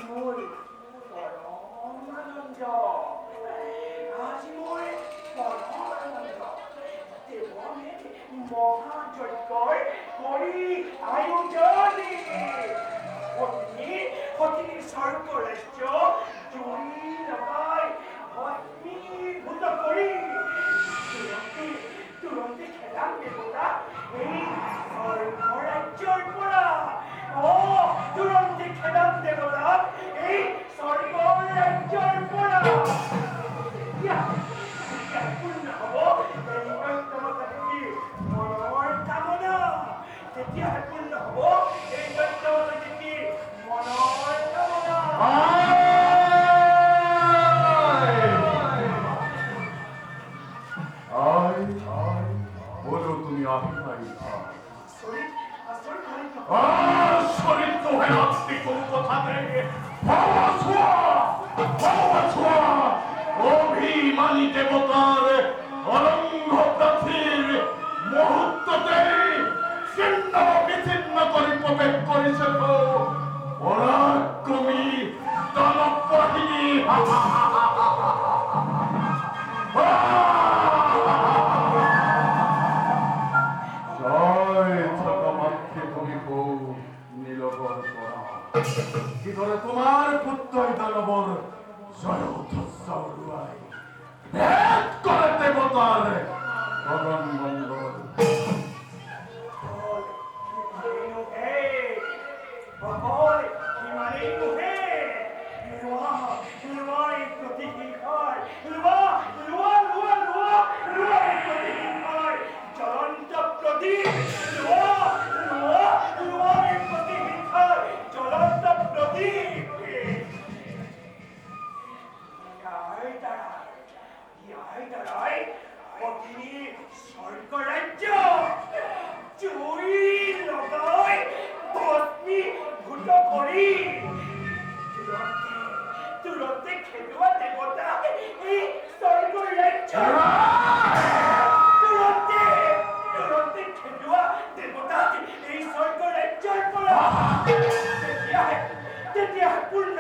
মোৰ পৰম আনন্দ আজি মই পৰম আনন্দ দেৱনে মহাযজ্ঞৰ কৰি আয়োজনী সতী স্বৰ্গ ৰাজ্য জুৰি লগাই ভস্মীভূত কৰি তুৰন্তে খেলাম দেৱতা এই স্বৰ্গ ৰাজ্যৰ পৰা তুৰন্তে খেলাম দেৱতা এই স্বৰ্গ ৰাজ্যৰ পৰা পূৰ্ণ হব এই দৈত্যৱতী মনৰ কামনা তেতিয়াহে পূৰ্ণ হব এই দৈত্যৱতী মনৰ কামনা বলো তুমি আভিমানী শরীর তো হয়ে আসতে কোন কথা নেই অভিমানী দেবতার অলঙ্ঘ প্রাথীর মুহূর্ততেই ছিন্ন বিচ্ছিন্ন করে প্রবেশ করেছে তো পরাক্রমী দানব বাহিনী কি করে তোমার পুত্রই দানবর জয় উদ্ধার ভেদ করে দেবতার গগন মঙ্গল জ্বলন্ত প্রদীপ জ্বলন্ত প্রদীপ দাঁড়ায় অগ্নি স্বর্গ রাজ্য জুই লগাই ভস্মীভূত কৰি তুৰন্তে খেলোৱা দেৱতা এই স্বৰ্গ ৰাজ্য তুৰন্তে খেলোৱা দেৱতা এই স্বৰ্গ ৰাজ্যৰ পৰা তেতিয়াহে পূৰ্ণ